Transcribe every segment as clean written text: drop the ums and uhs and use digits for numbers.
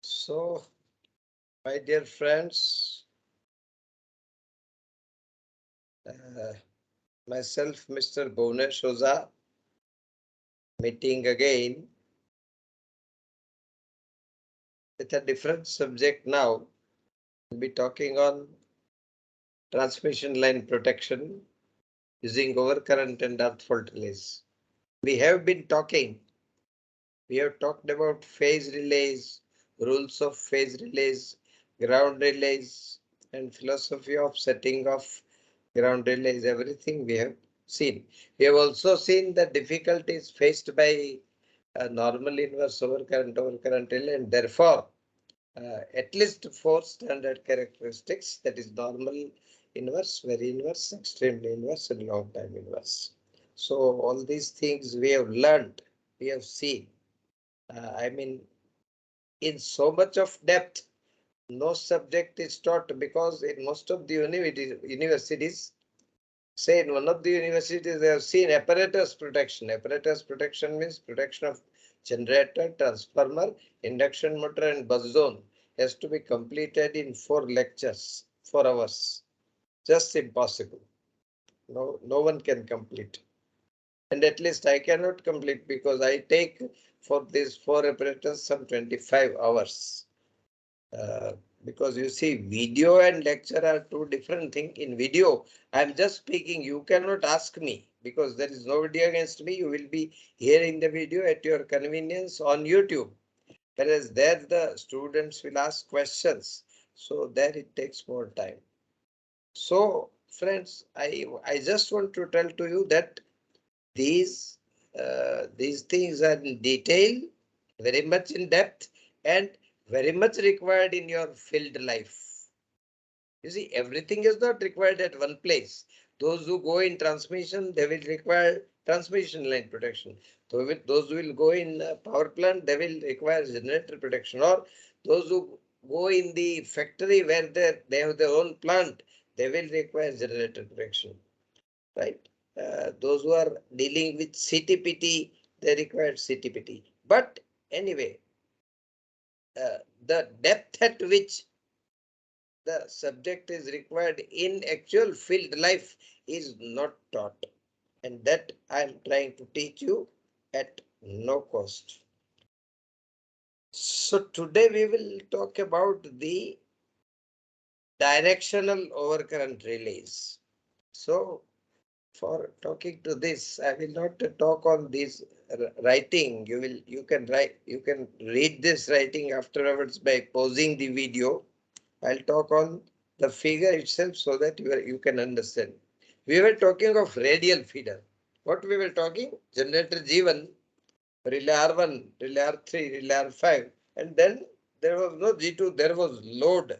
So, my dear friends, myself, Mr. Bhunesh Oza, meeting again with a different subject now. We'll be talking on transmission line protection using overcurrent and earth fault relays. We have talked about phase relays, rules of phase relays, ground relays, and philosophy of setting of ground relays, everything we have seen. We have also seen the difficulties faced by normal inverse overcurrent relay, and therefore at least 4 standard characteristics, that is normal inverse, very inverse, extremely inverse, and long time inverse. So all these things we have learned, we have seen. I mean, in so much of depth, no subject is taught, because in most of the universities, say in one of the universities, they have seen apparatus protection. Apparatus protection means protection of generator, transformer, induction motor, and bus zone has to be completed in 4 lectures, 4 hours. Just impossible. No one can complete. And at least I cannot complete, because I take for these 4 apparatus some 25 hours. Because you see, video and lecture are 2 different things. In video, I am just speaking. You cannot ask me, because there is no video against me. You will be hearing the video at your convenience on YouTube. Whereas there the students will ask questions. So there it takes more time. So friends, I just want to tell to you that these things are in detail, very much in depth, and very much required in your field life. You see, everything is not required at one place. Those who go in transmission, they will require transmission line protection. Those who will go in power plant, they will require generator protection. Or those who go in the factory where they have their own plant, they will require generator protection. Right? Those who are dealing with CTPT, they require CTPT. But anyway, the depth at which the subject is required in actual field life is not taught, and that I am trying to teach you at no cost. So today we will talk about the directional overcurrent relays. So for talking to this, I will not talk on this writing. You can read this writing afterwards by pausing the video. I'll talk on the figure itself so that you can understand. We were talking of radial feeder. What we were talking? Generator G1, relay R1, relay R3, relay R5, and then there was no G2, there was load.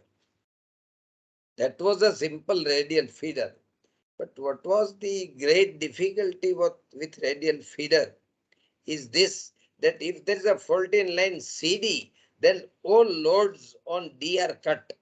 That was a simple radial feeder. But what was the great difficulty with radial feeder is this, that if there is a fault in line CD, then all loads on D are cut.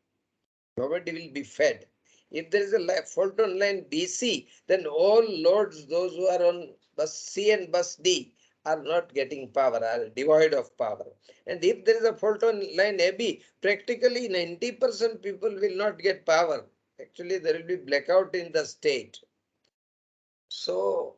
Nobody will be fed. If there is a fault on line BC, then all loads, those who are on bus C and bus D, are not getting power, are devoid of power. And if there is a fault on line AB, practically 90% people will not get power. Actually, there will be blackout in the state. So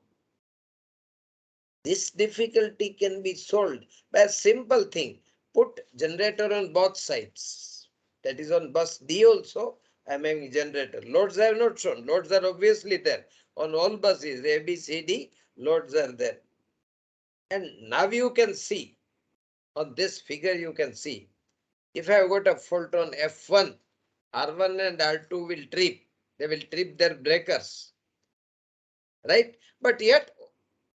this difficulty can be solved by a simple thing. Put generator on both sides. That is on bus D also. I am having generator. Loads are not shown. Loads are obviously there. On all buses, A, B, C, D, loads are there. And now you can see, on this figure you can see, if I have got a fault on F1, R1 and R2 will trip. They will trip their breakers. Right? But yet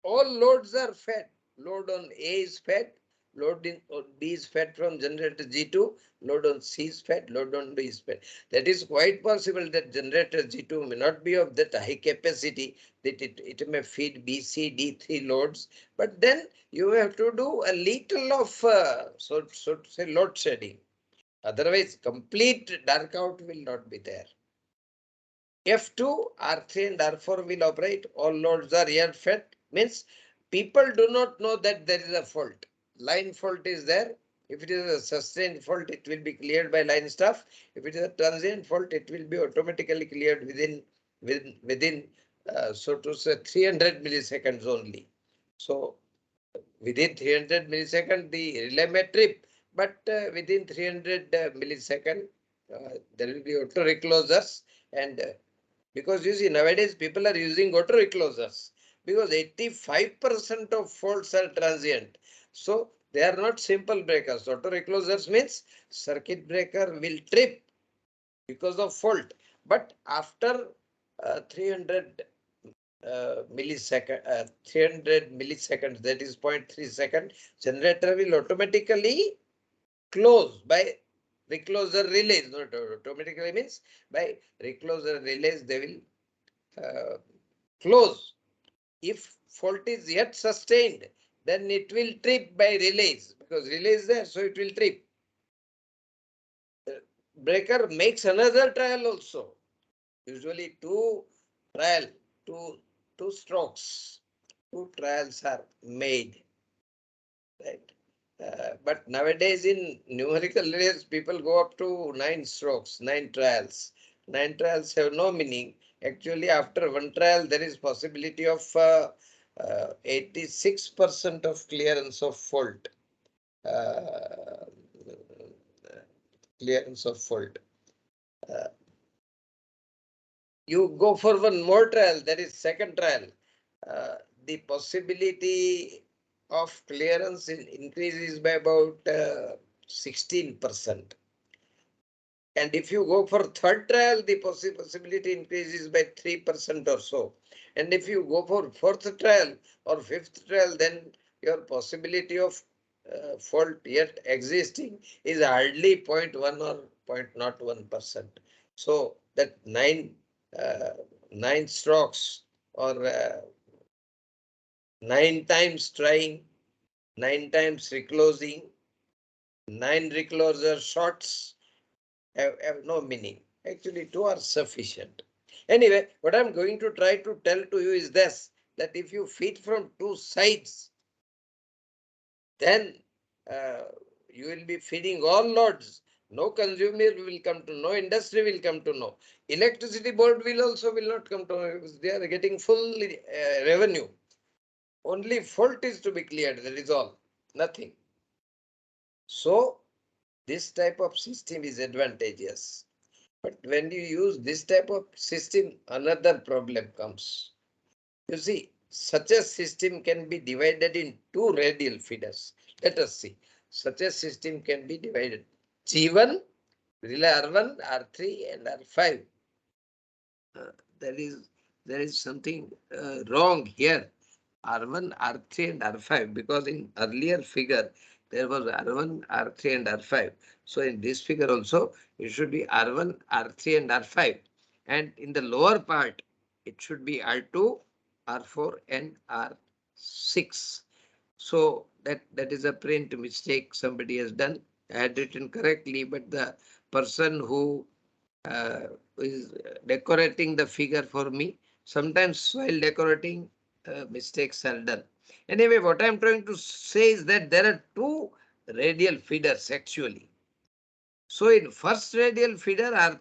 all loads are fed. Load on A is fed, load on B is fed from generator G2, load on C is fed, load on B is fed. That is quite possible that generator G2 may not be of that high capacity, that it may feed B, C, D3 loads, but then you have to do a little of so to say load shedding. Otherwise, complete dark out will not be there. F2, R3 and R4 will operate. All loads are here fed. Means people do not know that there is a fault. Line fault is there. If it is a sustained fault, it will be cleared by line staff. If it is a transient fault, it will be automatically cleared within so to say 300 milliseconds only. So within 300 milliseconds, the relay may trip, but within 300 millisecond, there will be auto reclosers. And because you see, nowadays people are using auto reclosers because 85% of faults are transient. So they are not simple breakers. Auto reclosers means circuit breaker will trip because of fault. But after 300 300 milliseconds, that is 0.3 second, generator will automatically close by recloser relays. Not automatically means by recloser relays they will close. If fault is yet sustained, then it will trip by relays because relay is there, so it will trip. Breaker makes another trial also. Usually two trial, two strokes, two trials are made, right? But nowadays in numerical relays, people go up to 9 strokes, 9 trials. 9 trials have no meaning. Actually, after one trial, there is possibility of 86% of clearance of fault. Uh, clearance of fault. Uh, you go for one more trial, that is second trial. The possibility of clearance increases by about 16%. And if you go for third trial, the possibility increases by 3% or so. And if you go for fourth trial or fifth trial, then your possibility of fault yet existing is hardly 0.1 or 0.01%. So that uh, 9 strokes or 9 times trying, 9 times reclosing, 9 recloser shots have no meaning. Actually, 2 are sufficient. Anyway, what I'm going to try to tell to you is this, that if you feed from 2 sides, then uh, you will be feeding all loads. No consumer will come to know, industry will come to know. Electricity board will not come to know because they are getting full revenue. Only fault is to be cleared, that is all, nothing. So this type of system is advantageous. But when you use this type of system, another problem comes. You see, such a system can be divided in 2 radial feeders. Let us see. Such a system can be divided. G1, relay R1, R3 and R5. Uh, there is something wrong here. R1, R3 and R5, because in earlier figure there was R1, R3 and R5. So in this figure also it should be R1, R3 and R5. And in the lower part it should be R2, R4 and R6. So that is a print mistake somebody has done. I had written correctly, but the person who uh, is decorating the figure for me, sometimes while decorating, mistakes are done. Anyway, what I'm trying to say is that there are 2 radial feeders actually. So in first radial feeder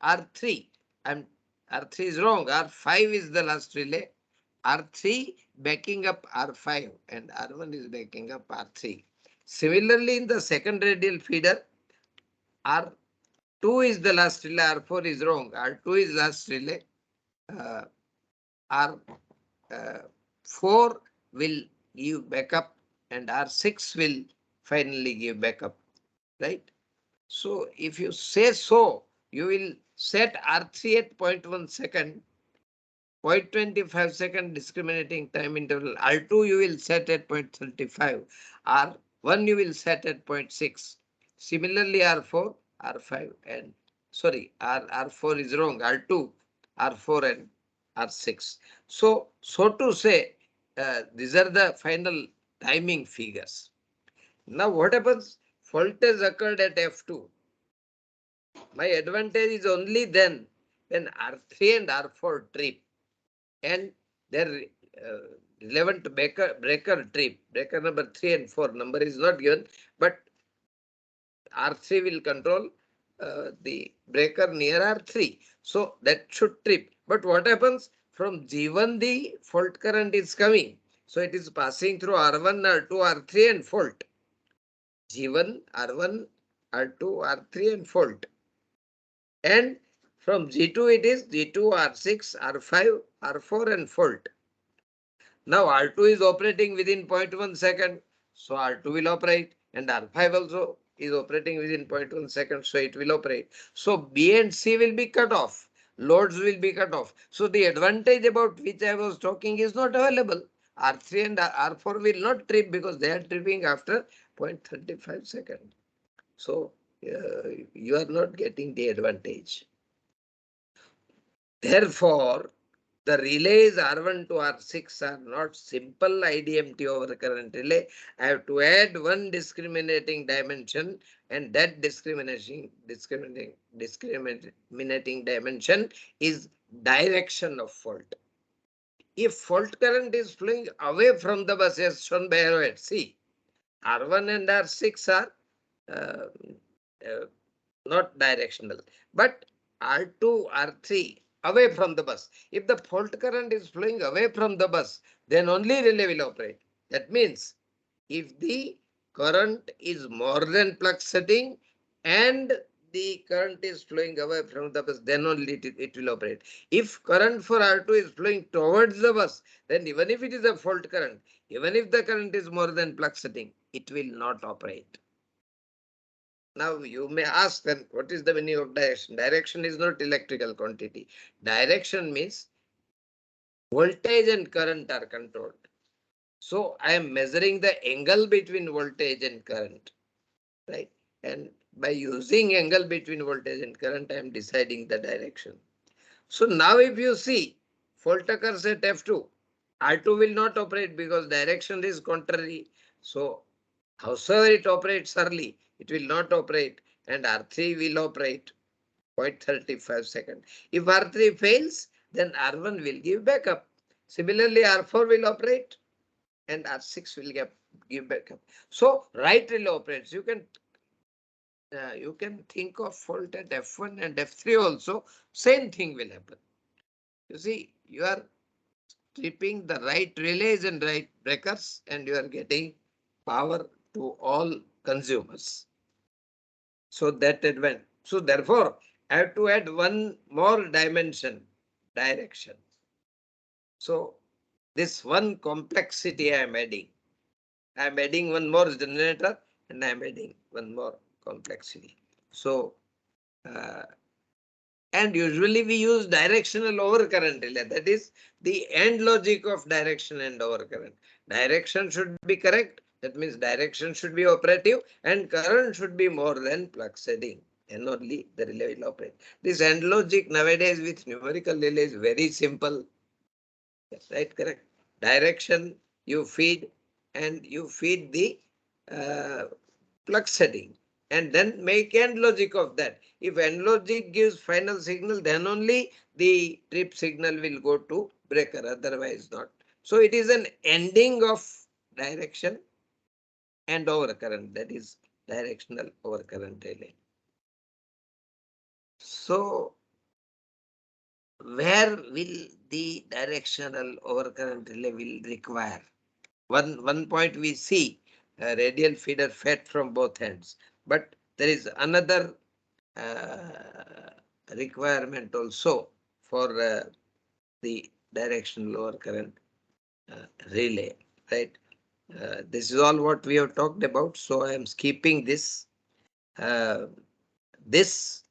R3, and R3 is wrong, R5 is the last relay. R3 backing up R5 and R1 is backing up R3. Similarly, in the second radial feeder, R2 is the last relay, R4 is wrong. R2 is last relay. Uh, R4 will give backup and R6 will finally give backup, right? So if you say so, you will set R3 at 0.1 second, 0.25 second discriminating time interval. R2 you will set at 0.35. R1 you will set at 0.6. Similarly, R4, R5 and sorry, R4 is wrong. R2, R4 and R6. So to say, these are the final timing figures. Now what happens? Fault has occurred at F2. My advantage is only then when R3 and R4 trip and their relevant breaker trip, breaker number 3 and 4, number is not given, but R3 will control the breaker near R3. So that should trip. But what happens? From G1 the fault current is coming. So it is passing through R1, R2, R3 and fault. G1, R1, R2, R3 and fault. And from G2 it is G2, R6, R5, R4 and fault. Now R2 is operating within 0.1 second, so R2 will operate, and R5 also is operating within 0.1 second, so it will operate. So B and C will be cut off, loads will be cut off. So the advantage about which I was talking is not available. R3 and R4 will not trip because they are tripping after 0.35 second. So you are not getting the advantage. Therefore, the relays R1 to R6 are not simple IDMT over current relay. I have to add one discriminating dimension, and that discriminating dimension is direction of fault. If fault current is flowing away from the bus as shown by arrow at C, R1 and R6 are uh, uh, not directional, but R2, R3 away from the bus. If the fault current is flowing away from the bus, then only relay will operate. That means if the current is more than plug setting and the current is flowing away from the bus, then only it will operate. If current for R2 is flowing towards the bus, then even if it is a fault current, even if the current is more than plug setting, it will not operate. Now you may ask then what is the meaning of direction? Direction is not electrical quantity. Direction means voltage and current are controlled. So I am measuring the angle between voltage and current, right? And by using angle between voltage and current, I am deciding the direction. So now if you see fault occurs at F2, R2 will not operate because direction is contrary. So howsoever it operates early, it will not operate, and R3 will operate 0.35 second. If R3 fails, then R1 will give backup. Similarly, R4 will operate and R6 will give backup. So right relay operates. You can think of fault at F1 and F3 also. Same thing will happen. You see, you are tripping the right relays and right breakers, and you are getting power to all consumers. So that advantage. So therefore, I have to add one more dimension, direction. So this one complexity I am adding. I am adding one more generator and I am adding one more complexity. So and usually we use directional overcurrent relay. That is the end logic of direction and overcurrent. Direction should be correct. That means direction should be operative and current should be more than plug setting. And only the relay will operate. This end logic nowadays with numerical relay is very simple. Yes, right, correct. Direction you feed and you feed the uh, plug setting and then make end logic of that. If end logic gives final signal, then only the trip signal will go to breaker, otherwise not. So it is an ending of direction and overcurrent, that is directional overcurrent relay. So where will the directional overcurrent relay will require? One point we see radial feeder fed from both ends, but there is another uh, requirement also for the directional overcurrent relay, right? This is all what we have talked about, so I am skipping this. Uh, this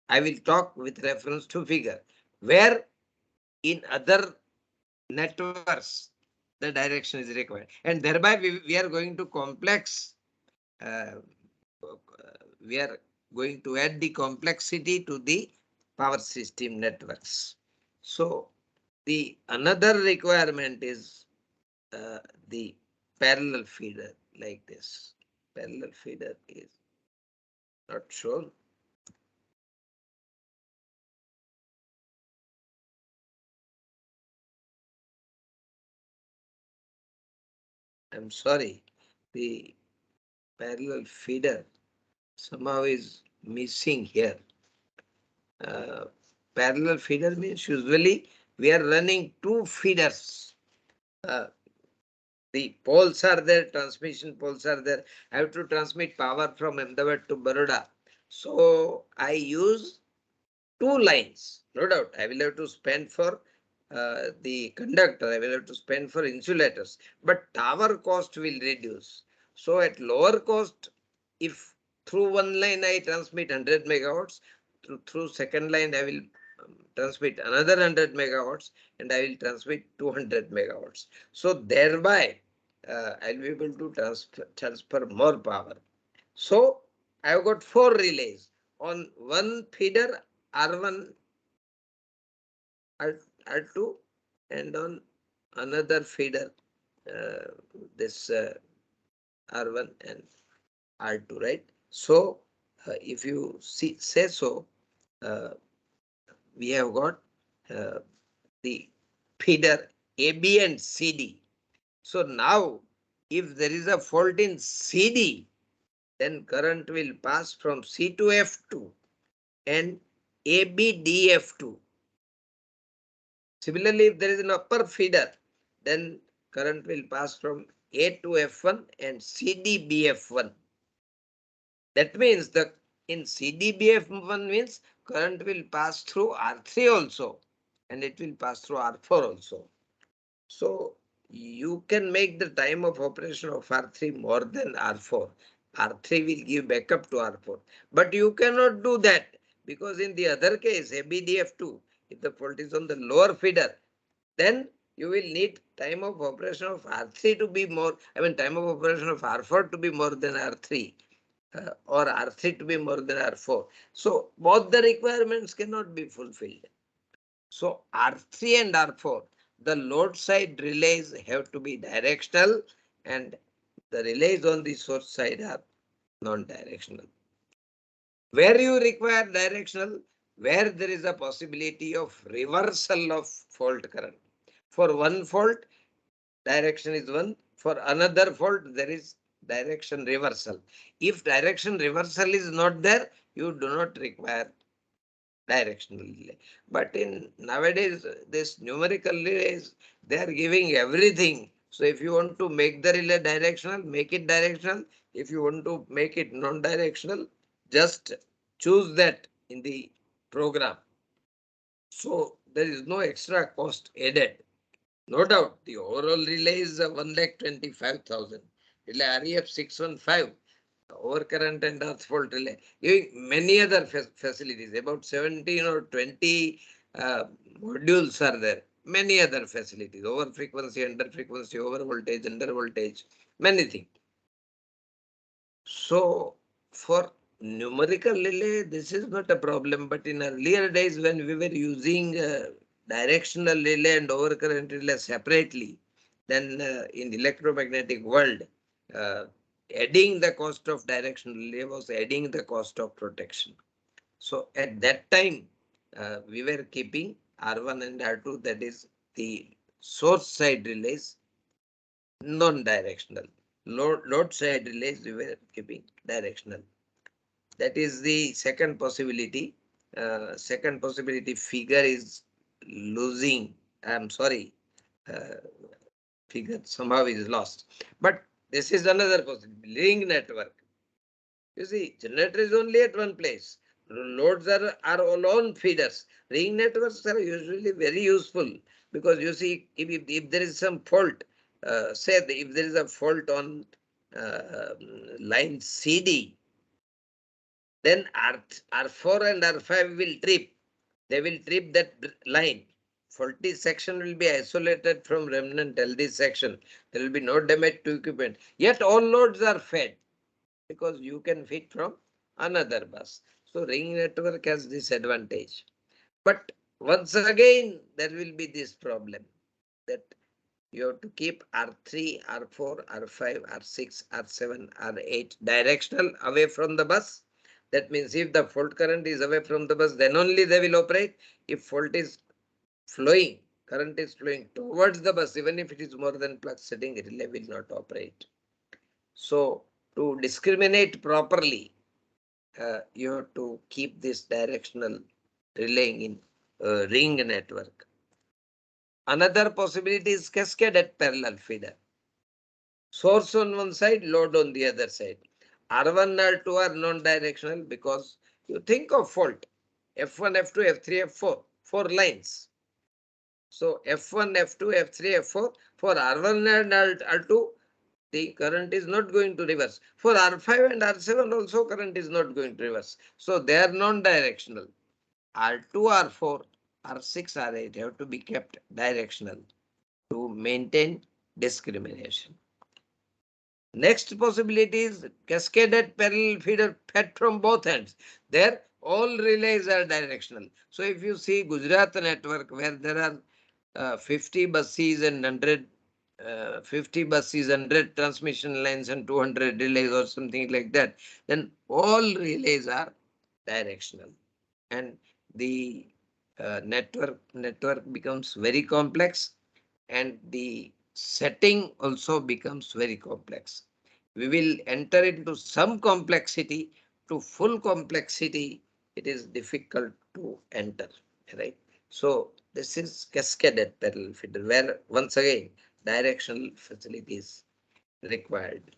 I will talk with reference to figure, where in other networks the direction is required, and thereby we are going to complex uh, we are going to add the complexity to the power system networks. So the another requirement is the parallel feeder like this. Parallel feeder is not shown. I'm sorry, the parallel feeder somehow is missing here. Parallel feeder means usually we are running two feeders. Uh, the poles are there, transmission poles are there. I have to transmit power from Ahmedabad to Baroda. So I use two lines. No doubt, I will have to spend for the conductor, I will have to spend for insulators, but tower cost will reduce. So at lower cost, if through one line I transmit 100 megawatts, through second line I will transmit another 100 megawatts, and I will transmit 200 megawatts. So thereby, I will be able to transfer more power. So I have got four relays. On one feeder, R1, R2, and on another feeder, uh, this R1 and R2, right? So if you say so, uh, we have got uh, the feeder AB and CD. So now, if there is a fault in CD, then current will pass from C to F2 and ABDF2. Similarly, if there is an upper feeder, then current will pass from A to F1 and CDBF1. That means the in CDBF1 means current will pass through R3 also, and it will pass through R4 also. So you can make the time of operation of R3 more than R4. R3 will give backup to R4. But you cannot do that, because in the other case, ABDF2, if the fault is on the lower feeder, then you will need time of operation of R3 to be more, time of operation of R4 to be more than R3, or R3 to be more than R4. So both the requirements cannot be fulfilled. So R3 and R4, the load side relays have to be directional, and the relays on the source side are non-directional. Where you require directional, where there is a possibility of reversal of fault current. For one fault, direction is one. For another fault, there is direction reversal. If direction reversal is not there, you do not require directional relay. But in nowadays, this numerical relays, they are giving everything. So if you want to make the relay directional, make it directional. If you want to make it non-directional, just choose that in the program. So there is no extra cost added. No doubt, the overall relay is 1,25,000. Relay REF 615, overcurrent and earth fault relay, giving many other facilities. About 17 or 20 modules are there. Many other facilities, over frequency, under frequency, over voltage, under voltage, many things. So for numerical relay, this is not a problem. But in earlier days, when we were using directional relay and overcurrent relay separately, then in electromagnetic world, uh, adding the cost of directional relay was adding the cost of protection. So at that time, we were keeping R1 and R2, that is the source side relays, non-directional. Load side relays we were keeping directional. That is the second possibility. Second possibility figure is losing. I'm sorry. Uh, Figure somehow is lost. But this is another possibility. Ring network. You see, generator is only at one place. Loads are all on feeders. Ring networks are usually very useful, because you see, if there is some fault, say if there is a fault on line CD, then R4 and R5 will trip. They will trip that line. Faulty section will be isolated from remnant LD section. There will be no damage to equipment. Yet all loads are fed, because you can feed from another bus. So ring network has this advantage. But once again, there will be this problem, that you have to keep R3, R4, R5, R6, R7, R8 directional away from the bus. That means if the fault current is away from the bus, then only they will operate. If fault is flowing, current is flowing towards the bus, even if it is more than plus setting, relay will not operate. So to discriminate properly, you have to keep this directional relaying in ring network. Another possibility is cascaded parallel feeder. Source on one side, load on the other side. R1, R2 are non-directional because you think of fault. F1, F2, F3, F4, 4 lines. So F1, F2, F3, F4, for R1 and R2, the current is not going to reverse. For R5 and R7 also current is not going to reverse. So they are non-directional. R2, R4, R6, R8 have to be kept directional to maintain discrimination. Next possibility is cascaded parallel feeder fed from both ends. There all relays are directional. So if you see Gujarat network where there are 50 buses and 50 buses, 100 transmission lines and 200 relays or something like that, then all relays are directional. And the network becomes very complex and the setting also becomes very complex. We will enter into some complexity. To full complexity, it is difficult to enter, right? So this is cascaded parallel feeder where once again directional facilities required.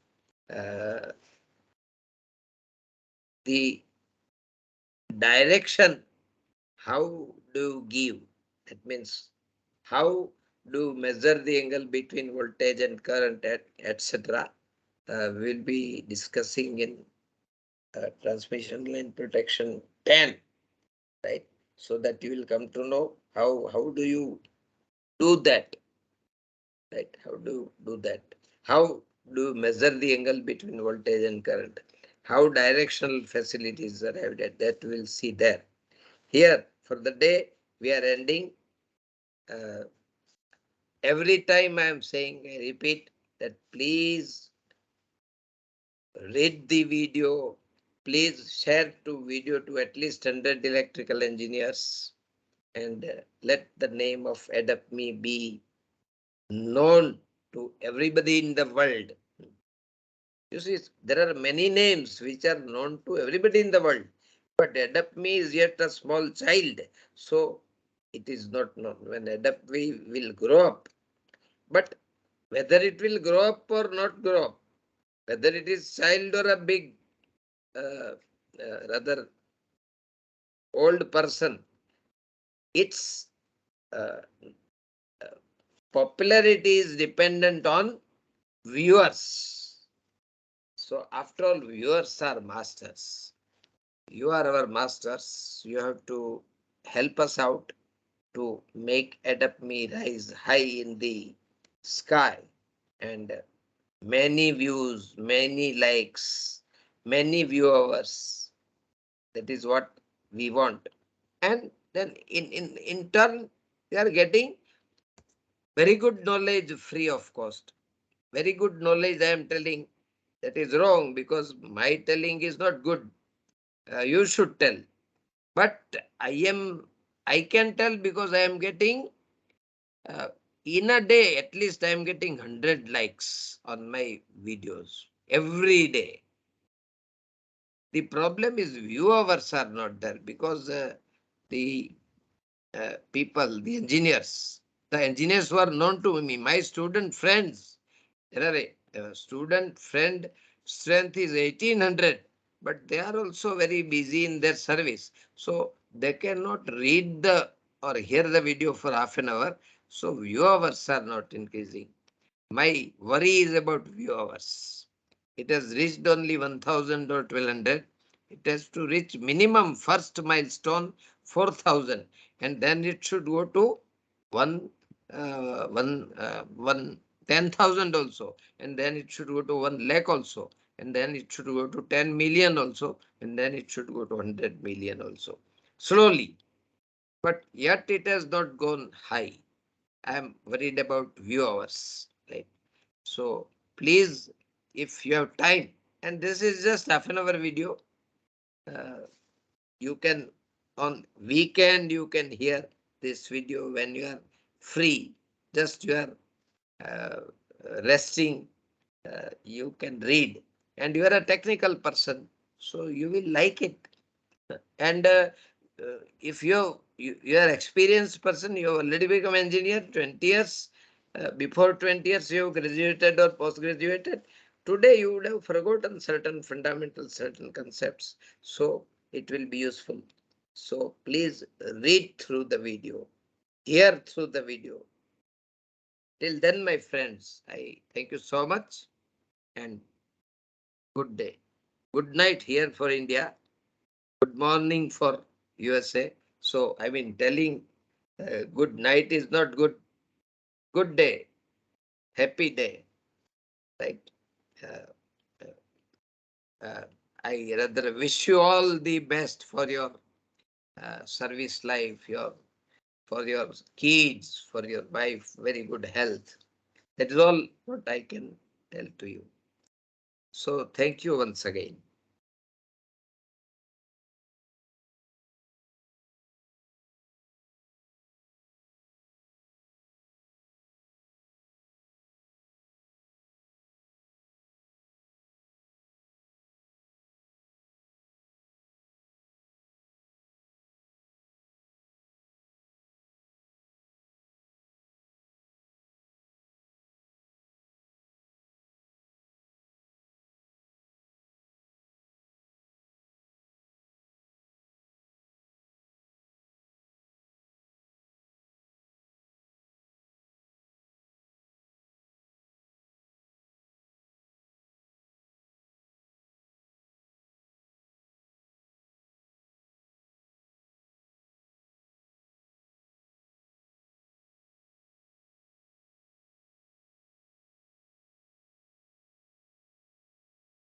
The direction, how do you give? That means how do you measure the angle between voltage and current, etc. We'll be discussing in transmission line protection 10, right? So that you will come to know how do you do that, right? How do you do that? How do you measure the angle between voltage and current? How directional facilities are arrived at, that we'll see there. Here for the day we are ending. Uh, every time I am saying, I repeat that please read the video. Please share to video to at least 100 electrical engineers and let the name of Adapt.me be known to everybody in the world. You see, there are many names which are known to everybody in the world, but Adapt.me is yet a small child, so it is not known. When Adapt.me will grow up, but whether it will grow up or not grow up, whether it is child or a big, rather old person, its uh, popularity is dependent on viewers. So after all, viewers are masters. You are our masters. You have to help us out to make Adapt.me rise high in the sky, and many views, many likes, many viewers. That is what we want. And then in turn, we are getting very good knowledge free of cost. Very good knowledge I am telling, that is wrong because my telling is not good. You should tell. But I can tell because I am getting uh, in a day at least I am getting 100 likes on my videos every day. The problem is viewers are not there because the people, the engineers who are known to me, my student friends, there are a student friend strength is 1800, but they are also very busy in their service. So they cannot read the or hear the video for half an hour. So viewers are not increasing. My worry is about viewers. It has reached only 1000 or 1200. It has to reach minimum first milestone 4000, and then it should go to one, one 10,000 also, and then it should go to 1 lakh also, and then it should go to 10 million also, and then it should go to 100 million also. Slowly, but yet it has not gone high. I am worried about viewers, right? So please, if you have time, and this is just half an hour video, uh, you can on weekend you can hear this video when you are free, just you are resting, you can read, and you are a technical person, so you will like it. And if you are experienced person, you have already become engineer 20 years, before 20 years you have graduated or post graduated, today you would have forgotten certain fundamentals, certain concepts, so it will be useful. So please read through the video, hear through the video. Till then, my friends, I thank you so much and good day. Good night here for India. Good morning for USA. So, I mean, telling good night is not good. Good day, happy day, right? Uh, uh, I rather wish you all the best for your service life, for your kids, for your wife, very good health. That is all what I can tell to you. So thank you once again.